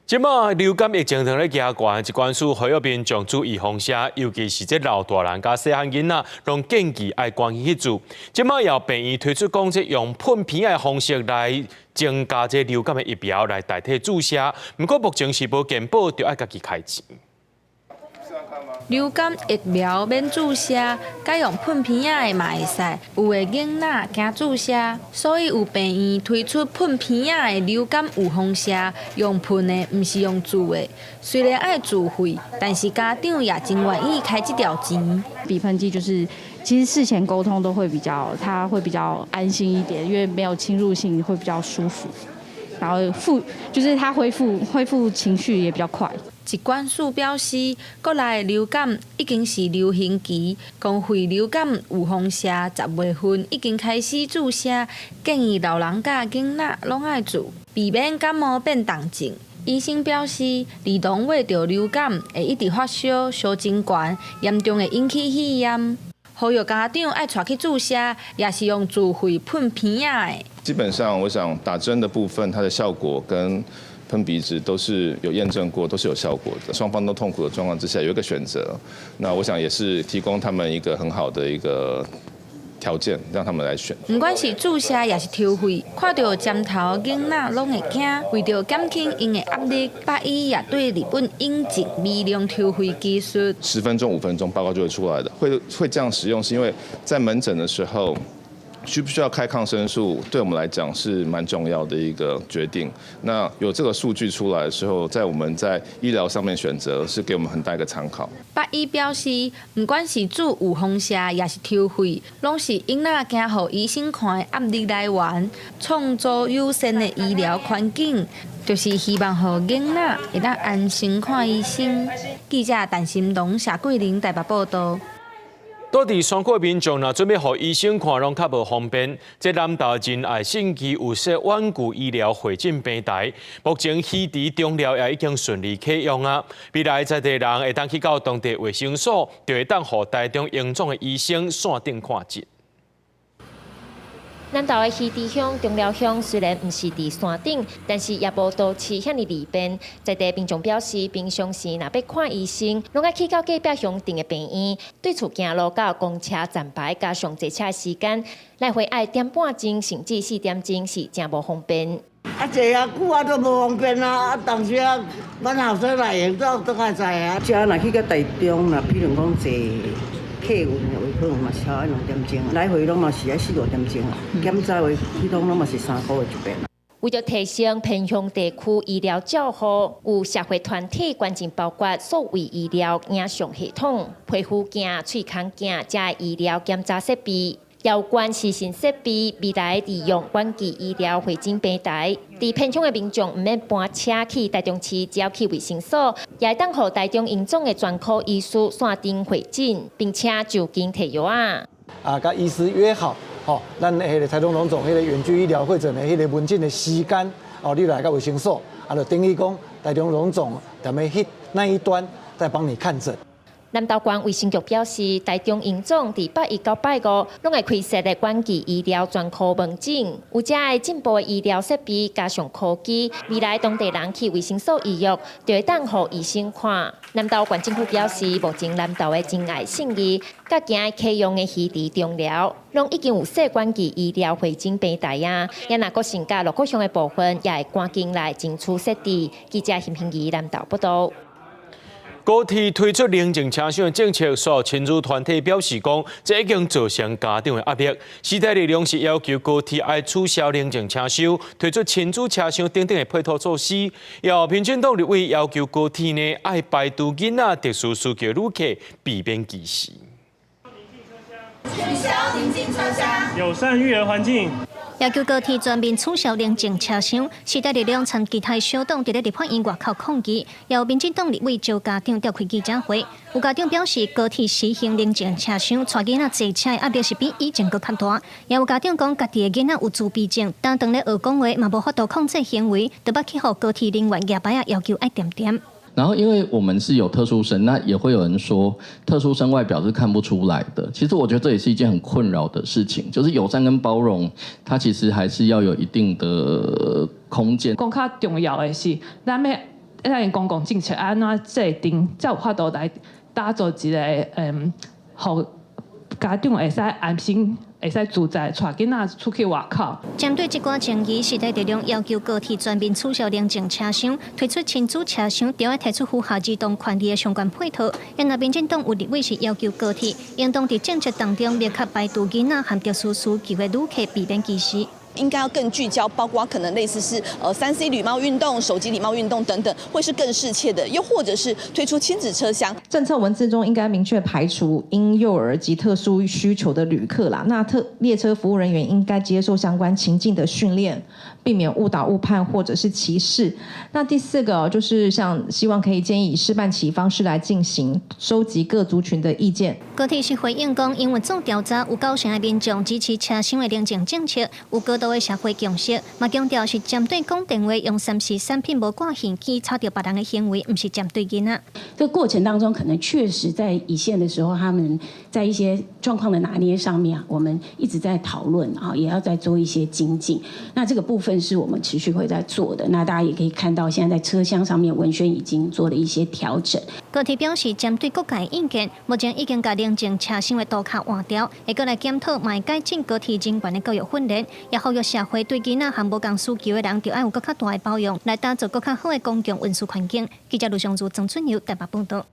即马流感疫情正咧加悬，疾管署呼吁民众注意防射，尤其是这老大人甲细汉囡仔，拢建议爱赶紧去做。即马由病院推出讲，即用喷片的方式来增加这流感的疫苗来代替注射，不过目前是无健保，就爱家己开钱。流感疫苗免注射，改用喷片仔的嘛会使。有的囡仔惊注射，所以有病院推出喷片仔的流感预防射，用喷的，毋是用注的。虽然爱自费，但是家长也真愿意开这条钱。鼻喷剂就是，其实事前沟通都会他会比较安心一点，因为没有侵入性，会比较舒服。然后就是他恢复情绪也比较快。疾管署表示，国内流感已经是流行期，公费流感预防射10月份已经开始注射，建议老人甲囡仔拢爱做，避免感冒变重症。医生表示，儿童为着流感会一直发烧、烧真悬，严重会引起肺炎。呼吁家长爱带去注射，也是用自费喷片仔的。基本上，我想打针的部分，它的效果跟喷鼻子都是有验证过，都是有效果的。双方都痛苦的状况之下，有一个选择，那我想也是提供他们一个很好的一个条件，让他们来选。不管是注射也是抽血，看到针头囡仔拢会惊，为着减轻因的压力，法医也对日本引进微量抽血技术。10分钟、5分钟报告就会出来的。会这样使用，是因为在门诊的时候，需不需要开抗生素，对我们来讲是蛮重要的一个决定。那有这个数据出来的时候，在我们在医疗上面选择，是给我们很大一个参考。法医表示，不管是注有风射，也是抽血，拢是因仔惊互医生看的压力来源，创造友善的医疗环境，就是希望互囡仔会当安心看医生。记者陈心龙、谢桂玲台北报道。倒伫山区民众若准备互医生看，拢较无方便。这南投仁爱信基有设稳固医疗会诊平台，目前稀池中疗也已经顺利启用啊。未来在地人会当去到当地卫生所，就会当互台中荣总的医生线顶看诊。南投的稀池乡、中寮乡虽然不是伫山顶，但是也无都市遐尼利便。在地民众表示，平常时若要看医生，拢爱去到隔壁乡镇的病院，对厝行路到公车站牌加上坐车的时间，来回爱点半钟甚至4点钟是真无方便。坐啊久啊都无方便啊！当时啊，阮后生来用都爱知啊。车若去到台中，若比如讲坐客运的话，可能嘛是要2点钟，来回拢嘛是要4、5点钟啊。检查话，去拢嘛是3个月一遍。为了提升偏乡地区医疗照护，有社会团体关键包括所谓医疗影像系统、皮肤镜、喙孔镜加医疗检查设备。有关视讯设备未来利用关机医疗会诊平台，伫偏乡的民众唔免搬车去台中市，只要去卫生所，也会当互台中荣总的专科医师线顶会诊，并且就近摕药啊。甲医师约好，咱迄个台中荣总迄个远距医疗会诊的迄个门诊的时间，你来到卫生所，就等于讲台中荣总踮咧那一端在帮你看诊。南投县卫生局表示，台中荣总伫8、1到8、5，拢会开设的关机医疗专科门诊，有遮个进步的医疗设备加上科技，未来当地人去卫生所预约，就会当互医生看。南投县政府表示，目前南投的仁爱信义，甲今启用的稀池中疗，拢已经有设关机医疗会诊平台啊，也若阁剩下6个乡的部分，也会赶紧来争取设置。记者邢平仪南投报道。高铁推出冷静车厢的政策，所有亲子团体表示讲，这已经造成家长的压力。时代力量是要求高铁要取消冷静车厢，推出亲子车厢等等的配套措施。由民进党立委要求高铁呢，要排除囡仔特殊需求旅客，避免歧视。取消宁静车厢，友善育儿环境。要求高铁全面取消宁静车厢，时代力量参其他小党伫咧立法院外口抗议，由民进党立委招家长召开记者会。有家长表示，高铁实行宁静车厢，带囡仔坐车的压力是比以前更较大。也有家长讲，家己的囡仔有自闭症，当咧学讲话嘛无法度控制行为，就要去互高铁人员夜班啊要求爱点点。然后，因为我们是有特殊生，那也会有人说特殊生外表是看不出来的。其实我觉得这也是一件很困扰的事情，就是友善跟包容，它其实还是要有一定的空间。更较重要的是，咱要公共政策安怎制定，才有法度来打造一个互家长会使安心。会使自在带囡仔出去外口。针对这寡争议，时代力量要求高铁全面取消宁静车厢，推出亲子车厢，就要提出符合儿童权利的相关配套。因为民进党有立委是要求高铁应当在政策当中明确排除囡仔和特殊需求的旅客，避免歧视。应该要更聚焦，包括可能类似是3C 礼貌运动、手机礼貌运动等等，会是更适切的。又或者是推出亲子车厢。政策文字中应该明确排除婴幼儿及特殊需求的旅客啦。那列车服务人员应该接受相关情境的训练，避免误导误判或者是歧视。那第4个就是希望可以建议以示范期方式来进行，收集各族群的意见。高铁是回应讲，因为做调查有9成的民众支持车厢的宁静政策，有高度的社会共识，嘛强调是针对讲电话用3C产品无挂现机抄掉别人的行为，不是针对囡仔。这个过程当中，可能确实在一线的时候，他们在一些状况的拿捏上面，我们一直在讨论啊，也要再做一些精进。那这个部分是我们持续会在做的。那大家也可以看到，现在在车厢上面，文宣已经做了一些调整。高铁表示，针对各界意见，目前已经把宁静车厢的涂骹换掉，会过来检讨，卖改进高铁人员的教育训练，也呼吁社会对囡仔和无共需求的人，就要有更较大的包容，来打造更较好的公共运输环境。记者卢尚珠、曾春瑶台北报道。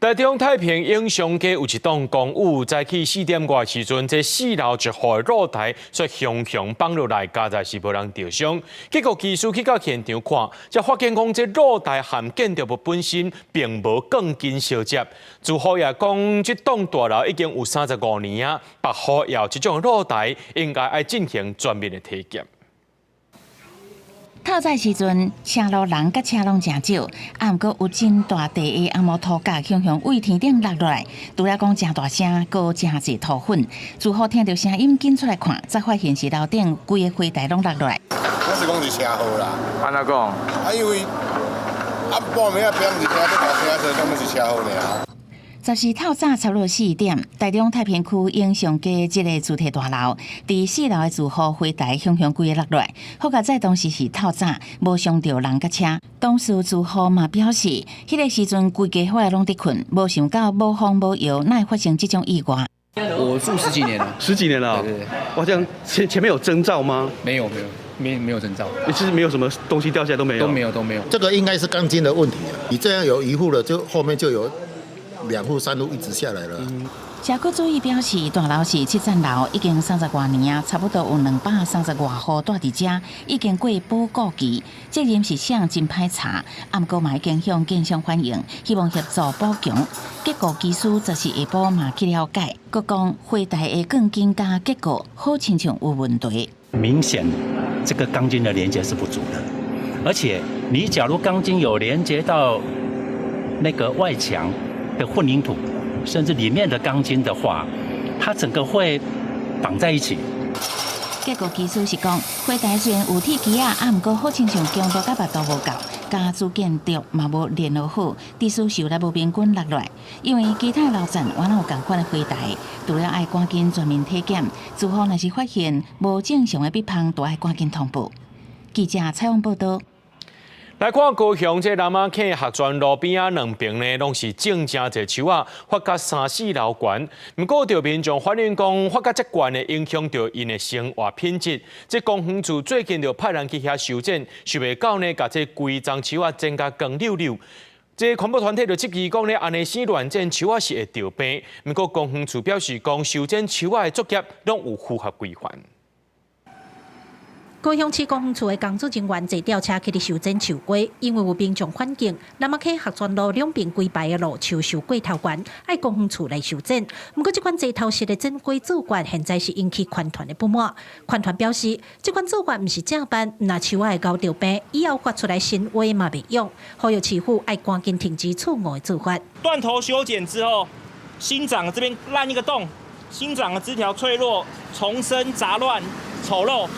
台中太平英雄街有一栋公寓，早起4点外时阵，这4楼1户的露台却熊熊放落来，加在是无人受伤。结果技术去到现场看，才发现讲这露台和建筑物本身并无钢筋相接。住户也讲，这栋大楼已经有35年啊，白户要这种露台，应该要进行全面的体检。透早时阵，车路人甲车拢真少，毋过有真大地的红毛土角熊熊为天顶落落来，除了讲真大声，阁真侪土粉。住户听到声音，紧出来看，才发现是楼顶规个灰台拢落落来。我是讲是车祸啦。安怎讲？因为半暝啊，别人是听到大声，所以讲是车祸尔。就是透早差不多4点，台中太平区英雄街这个主体大楼，伫4楼的住户灰台熊熊规个落落来。好在在当时是透早，无伤到人甲车。当时住户嘛表示，迄个时阵规家伙拢伫困，无想到无风无摇，哪会发生这种意外？我住10几年了，10几年了。对对。哇，这样前面有征兆吗？没有。没有征兆，就是没有什么东西掉下来都没有，都没有。这个应该是钢筋的问题啊！你这样有一户了，就后面就有2户、3户一直下来了。社区主义表示，大楼是7层楼，已经30多年啊，差不多有230多户住伫遮，已经过保固期，责任是啥真歹查，毋过嘛已经向建商反映，希望协助补强。结果技师则是下晡嘛去了解，佮讲灰台的钢筋加结构好亲像有问题。明显这个钢筋的连接是不足的，而且你假如钢筋有连接到那个外墙的混凝土，甚至里面的钢筋的话，它整个会绑在一起。结果技师是讲，灰台虽然有铁基啊，毋过好亲像强度甲密度无够，加主建筑嘛无联络好，地势受来无平均落来。因为其他楼层原有共款的灰台，除了爱赶紧全面体检，住户若是发现无正常的壁棚，都爱赶紧通报。记者采访报道。来看高雄这南马溪学专路边啊，两边呢拢是种真侪树啊，发甲3、4楼悬。不过，着民众反映讲，发甲这悬的影响到因的生活品质。这公园处最近就派人去遐修整，想袂到呢，甲这规丛树啊增加更溜溜。这环保团体就质疑讲呢，安尼生乱种树啊是会着病。不过，公园处表示讲，修整树啊的作业拢有符合规范。高雄市公园处的工作人员坐吊车去修整树轨，因为有民众反映，南马溪学专路两边规排的路树树轨头悬，爱公园处来修整。不过，这款坐头式的整轨做法，现在是引起环团的不满。环团表示，这款做法不是正办，那树啊会搞着病，以后发出来新话嘛袂用，呼吁市府爱赶紧停止错误的做法。断头修剪之后，新长这边烂一个洞，新长的枝条脆弱、丛生、杂乱、丑陋。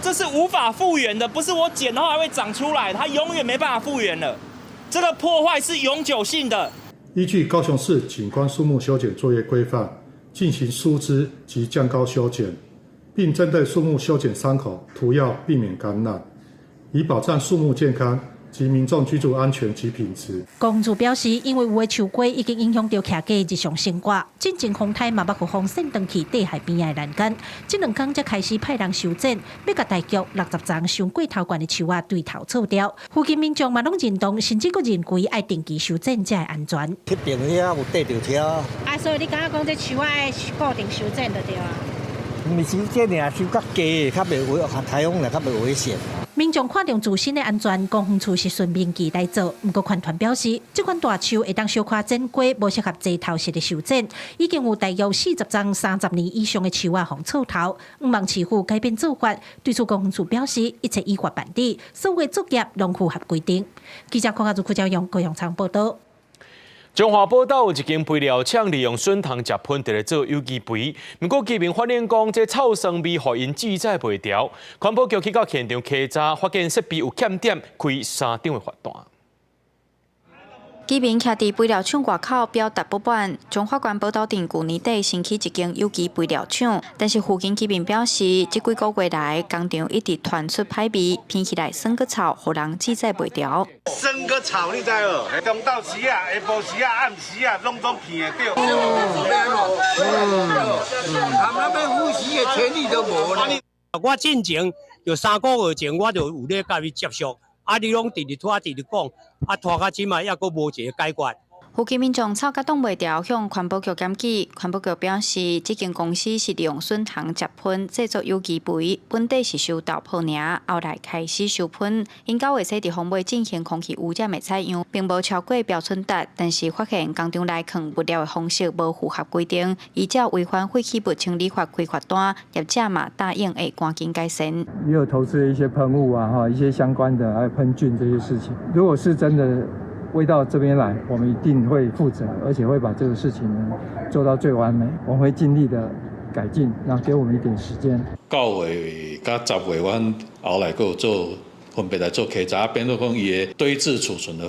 这是无法复原的，不是我剪的话还会长出来，它永远没办法复原了。这个破坏是永久性的。依据高雄市景观树木修剪作业规范，进行疏枝及降高修剪，并针对树木修剪伤口涂药，避免感染，以保障树木健康及民众居住安全及品质。公园处表示，因为有的树轨已经影响到徛家日常生活，进前风台嘛捌互风扇断去地海边的栏杆。这2天才开始派人修整，要甲大局60丛上过头悬的树啊对头错掉。附近民众嘛拢认同，甚至佫认为爱定期修整才会安全。迄边遐有缀着车。啊，所以你感觉讲这树爱固定修整就对啊？毋是这尔修较低，较袂危，台风来较袂危险。民众看重自身的安全，公园处是顺便期来做。不过，环团表示，这款大树会当小可整过，无适合坐头式的修整。已经有大约40丛30年以上的树啊，红错头。毋望市府改变做法。对此，公园处表示，一切依法办理，所有作业拢符合规定。记者看下朱教用高雄场报道。中华宝岛有一间肥料厂利用笋藤食喷地来做有机肥，不过居民反映讲，这臭酸味互因记载袂掉。环保局去到现场稽查，发现设备有欠点，开3场的罚单。居民徛伫肥料厂外口表达不满，中华关宝岛镇去年底新起一间有机肥料厂，但是附近居民表示，这几个月来工厂一直传出歹味，闻起来酸个臭，互人记载袂掉。酸个臭，你知无？中昼时啊、下晡时啊、暗时啊，拢总闻得到。他们要呼吸的权利都无呢。我进前就3个月前，我就有咧甲伊接触。啊！你拢直直拖，直直讲，啊拖到即嘛，抑阁无一个解决。附近民众吵甲挡袂牢，向环保局检举。环保局表示，这间公司是利用笋糖接喷制作有机肥，本地是收豆粕尔，后来开始收喷。因9月初伫风尾进行空气污染的采样，并无超过标准值，但是发现工厂内放物料的方式无符合规定，依照违反废弃物清理法开罚单，业者嘛答应会赶紧改善。也有投资一些喷雾啊，一些相关的还有喷菌这些事情。如果是真的味道这边来，我们一定会负责，而且会把这个事情呢做到最完美。我们会尽力的改进，那给我们一点时间。9月到10月，阮后来还有做分别来做稽查，变做讲伊的堆置储存的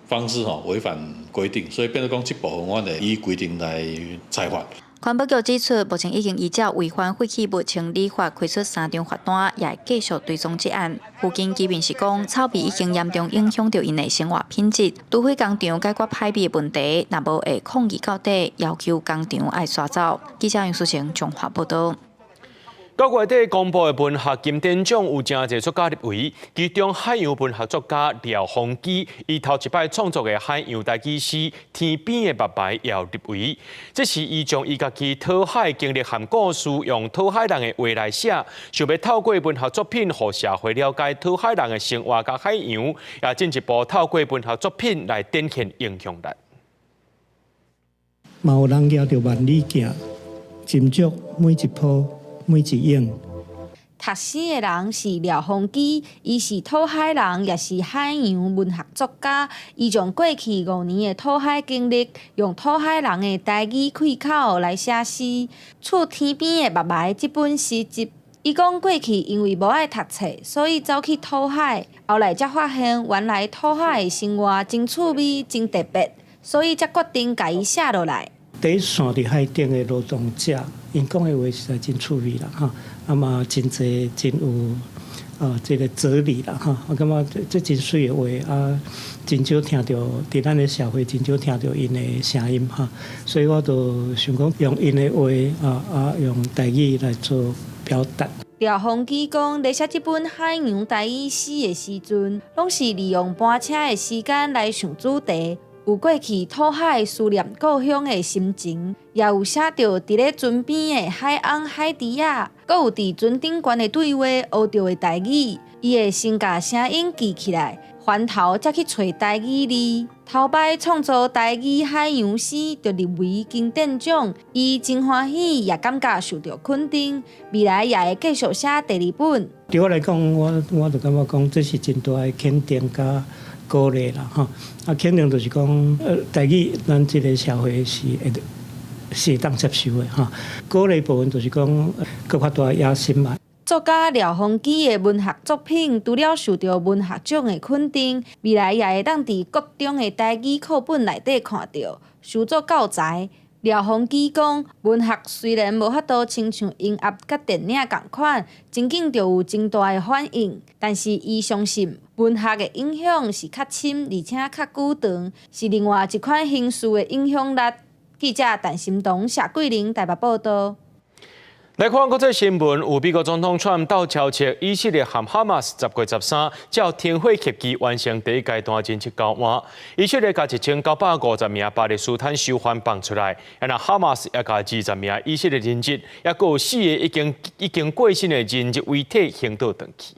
方式违反规定，所以变做讲这部分阮会依规定来裁罚。环保局指出，目前已经依照违反废弃物清理法开出3张罚单，也会继续追踪这案。附近居民是讲，臭味已经严重影响到因的生活品质，除非工厂解决排味的问题，若无会抗议到底，要求工厂爱刷走。记者杨淑成综合报道。9月底公布的文学金典奖有真侪作家入围，其中海洋文学作家廖鸿基，伊头一摆创作的海洋台语诗《天边的白白》也入围。这是伊将伊家己讨海经历和故事，用讨海人的话来写，想要透过文学作品，让社会了解讨海人的生活甲海洋，也进一步透过文学作品来展现影响力。嘛有人举着万里镜，斟酌每一波。每一影。读诗的人是廖鸿基，伊是讨海人，也是海洋文学作家。伊将过去5年的讨海经历，用讨海人的台语开口来写诗。《厝天边的白白》这本诗集，伊讲过去因为无爱读册，所以走去讨海，后来才发现原来讨海的生活真趣味、真特别，所以才决定家伊写落来。第一线伫海顶的劳动者，因讲的话实在真趣味啦，哈，啊嘛真侪真有这个哲理啦，哈，我感觉这真水的话啊，真少听到伫咱的社会真少听到因的声音哈，所以我就想讲用因的话用台语来做表达。廖鸿基讲，在写这本海洋台语诗的时阵，拢是利用搬车的时间来想主题。有过去讨海思念故乡的心情，也有写到伫咧船边的海翁海猪仔，阁有伫船顶悬的对话学到的台语，伊会先甲声音记起来，翻头才去找台语字。头摆创作台语海洋诗，就入围金典奖，伊真欢喜，也感觉受到肯定，未来也会继续写第2本。对我来讲，我就感觉讲，这是真大的肯定甲鼓励啦，哈！啊，肯定就是讲，台语咱这个社会是会当接受的哈。鼓励部分就是讲，更较大野心嘛。作家廖鸿基的文学作品，除了受到文学奖的肯定，未来也会当伫各种的台语课本内底看到，受做教材。廖鸿基讲，文学虽然无法度亲像音乐甲电影同款，真紧就有真大的反应，但是伊相信文学的影响是较深，而且较久长，是另外一款形式的影响力。记者陈心彤、谢桂玲台北报道。来看国际新闻，有美国总统川普到朝测以色列和哈马斯10月13照停火协议完成第1阶段人质交换。以色列甲1950名巴勒斯坦囚犯放出来，那哈马斯也甲20名以色列人质，也阁有4个已经过身的人质遗体行到转去。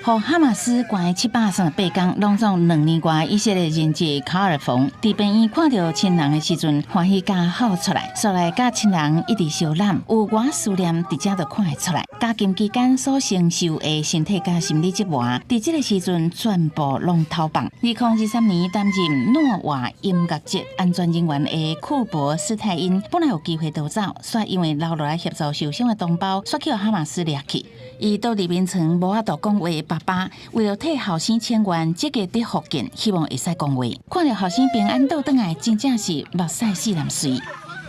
和哈马斯关738天，拢总2年外以色列人质卡尔冯伫病院看到亲人的时阵，欢喜甲哭出来。说来甲亲人一直相揽，有偌思念，直接就看会出来。家境期间所承受的身体甲心理折磨，伫这个时阵全部拢投放。2023年担任诺瓦音乐节安全人员的库珀斯泰因，本来有机会逃走，却因为留落来协助受伤的同胞，却去哈马斯掠去。伊倒伫眠床无法度讲话。爸爸为了替后生签愿，积极伫福建，希望会使讲话。看到后生平安倒转来，真正是目屎四淋水。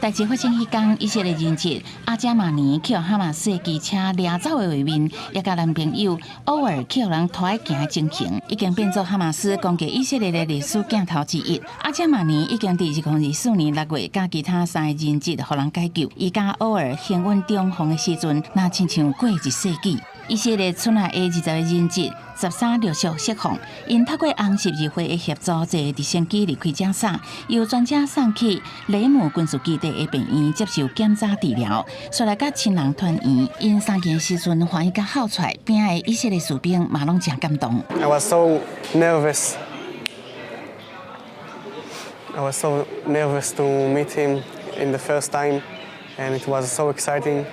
代志发生迄天，以色列人质阿加马尼去哈马斯的机车掠走的画面，也甲男朋友偶尔去人拖行的情形，已经变作哈马斯攻击以色列的历史镜头之一。阿加马尼已经伫2024年6月，甲其他3个人质互人解救，伊甲偶尔幸运重逢的时阵，那亲像过1世纪。以色列出来的20个人质13陆续释放，因透过红十字会的协助，坐直升机离开加沙，由专家送去雷姆军事基地的病院接受检查治疗。虽然甲亲人团圆，因3件时阵欢喜甲好出来，边的以色列士兵嘛拢真感动。I was so nervous. I was so nervous to meet him in the first time, and it was so exciting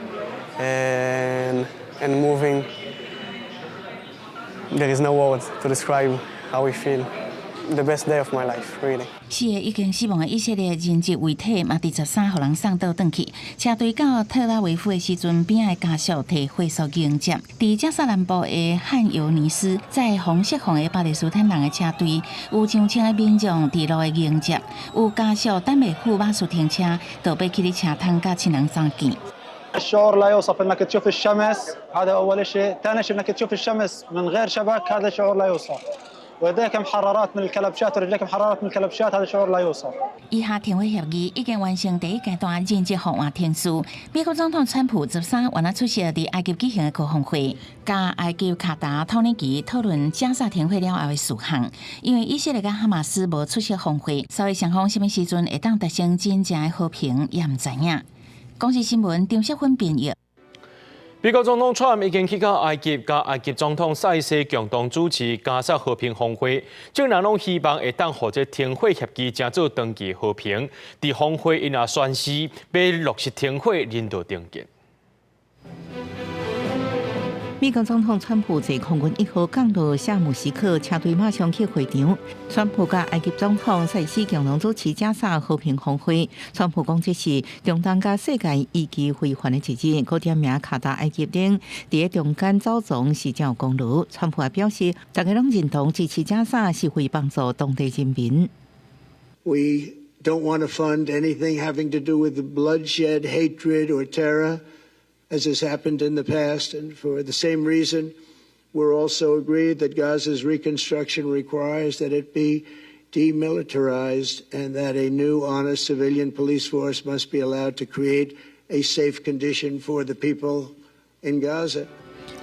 and moving. There is no words to describe how we feel. The best day of my life, really. 4个已经死亡的以色列人质遗体嘛，伫13号人送到转去。车队到特拉维夫的时阵，边的家属提火速迎接。伫加沙南部的汉尤尼斯，在红释放的巴勒斯坦人的车队，有上千个民众伫路的迎接，有家属等未赴巴士停车，就要去车窗甲亲人相见。الشعور لا يوصف انك تشوف الشمس هذا اول شيء، ثاني شيء انك تشوف الشمس من غير شبك هذا شعور لا يوصف. ويديك محررات من الكلبشات ورجليك محررات من الكلبشات هذا شعور لا يوصف. 以下停火协议已经完成第一阶段间接访华天数。美国总统川普13原来出席伫埃及举行的高峰会，甲埃及、卡达、土耳其讨论加沙停火了后的事项。因为以色列甲哈马斯无出席峰会，所以双方什么时阵会当达成真正的和平也唔知影。公视新闻张锡芬编译。美国总统川普已经去到埃及，甲埃及总统塞西共同主持加沙和平峰会，众人拢希望会当获这停火协议正做长期和平。伫峰会因也宣示要落实停火，人道终结。美国总统川普在空军1号降落夏姆斯克，车队马上去会场。川普甲埃及总统塞西共同主持加沙和平峰会。川普讲这是中东甲世界意义非凡的一日，佮点名卡达埃及等伫中间走总是真有功劳。川普也表示，大家拢认同支持加沙是为帮助当地人民。We don't want to fund anything having to do with bloodshed, hatred, or terror, as has happened in the past, and for the same reason, we're also agreed that Gaza's reconstruction requires that it be demilitarized and that a new, honest civilian police force must be allowed to create a safe condition for the people in Gaza.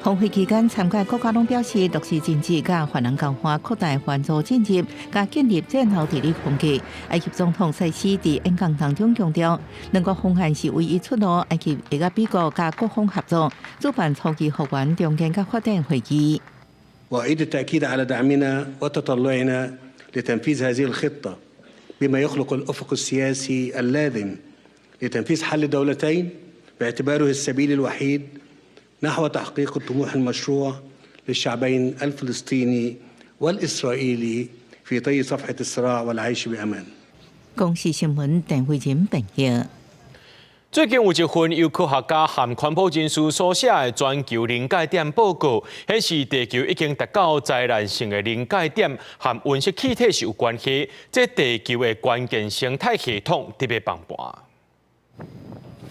峰会期间，参加国家拢表示落实政治甲犯人交换，扩大援助进入，甲建立战后治理框架。埃及总统塞西伫演讲当中强调，两国方案是唯一出路。埃及会甲美国甲各方合作，主办初期复原重建甲发展会议。وأعيد التأكيد على دعمنا وتطلعنا لتنفيذ هذه الخطة بما يخلق الأفق السياسي اللازم لتنفيذ حل دولتين باعتباره السبيل الوحيد نحو تحقيق الطموح المشروع للشعبين الفلسطيني والإسرائيلي في طي صفحة الصراع والعيش بأمان. 公视新闻陈慧仁编译。最近有一份由科学家和环保人士所写的全球临界点报告，显示地球已经达到灾难性的临界点，和温室气体是有关系。这地球的关键生态系统特别崩盘。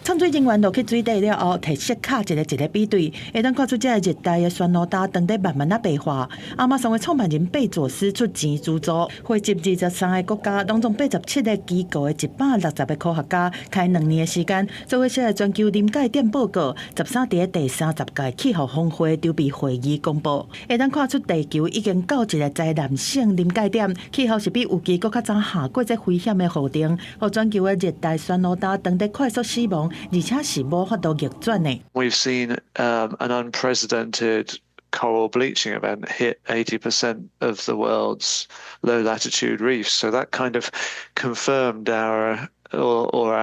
潜水人员落去水底了后，摕色卡一个比对，会当看出这热带的酸露大当地慢慢白化。亚马逊的创办人贝佐斯出钱资助，汇集23个国家，当中87个机构的160个科学家，开2年的时间，做伙写全球临界点报告。13伫第30届气候峰会筹备会议公布，会当看出地球已经到一个灾难性临界点，气候是比预期更较早下过这危险的河定，互全球的热带酸露大当地快速死亡。We've seen an unprecedented coral bleaching event hit 80% of the world's low latitude reefs. So that kind of confirmed our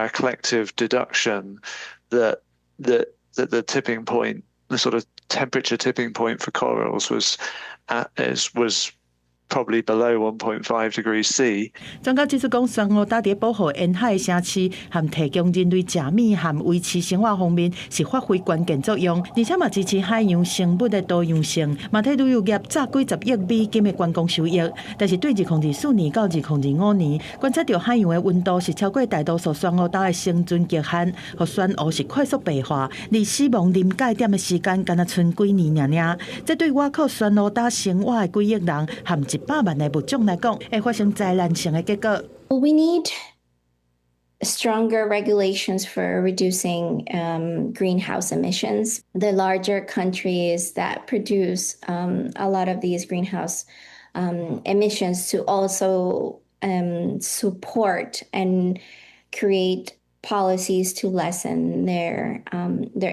collective deduction that the tipping point, the sort of temperature tipping point for corals was probably below 1.5 degrees C. 专家指出，讲酸露大伫保护沿海城市和提供人类食物和维持生活方面是发挥关键作用，而且嘛支持海洋生物的多样性，嘛替旅游业炸几10亿美金的观光收益。但是对2004年到2005年，观察到海洋的温度是超过大多数酸露大的生存极限，和酸雾是快速白化，离死亡临界点的时间敢若剩几年尔。这对外靠酸露大生活的几亿人和100万的物种来讲，会发生灾难性的结果。We need stronger regulations for reducing greenhouse emissions. The larger countries that produce a lot of these greenhouse emissions to also support and create policies to lessen their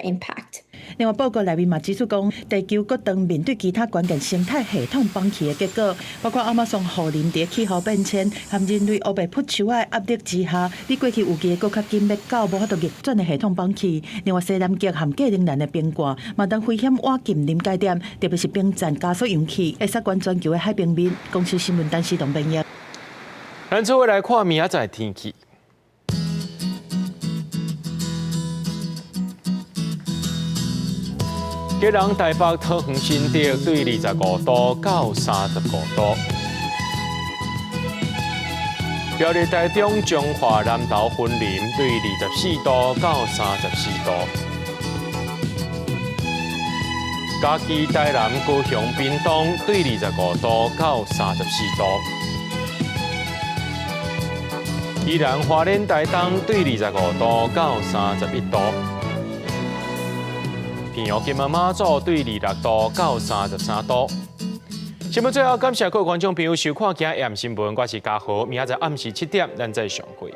impact. 另外，报告内面嘛指出讲，地球各当面对其他关键生态系统放弃的结果，包括亚马逊雨林在气候变迁和人类乌白扑树的压力之下，比过去有机更较紧密到无法度逆转的系统放弃。另外，西南极和格陵兰的冰冠嘛当危险瓦近临界点，特别是冰层加速涌起，会杀关全球的海平面。公司新闻单时同编译。咱做伙来看明仔载天气。吉人台北桃园新竹对25度到35度，苗栗台中彰化南投云林对24度到34度，嘉义台南高雄屏东对25度到34度，宜兰花莲台东对25度到31度。平阳金门马祖对26度到33度。新闻最后，感谢各位观众朋友收看今日新闻，我是嘉豪，明仔载暗时7点咱再相会。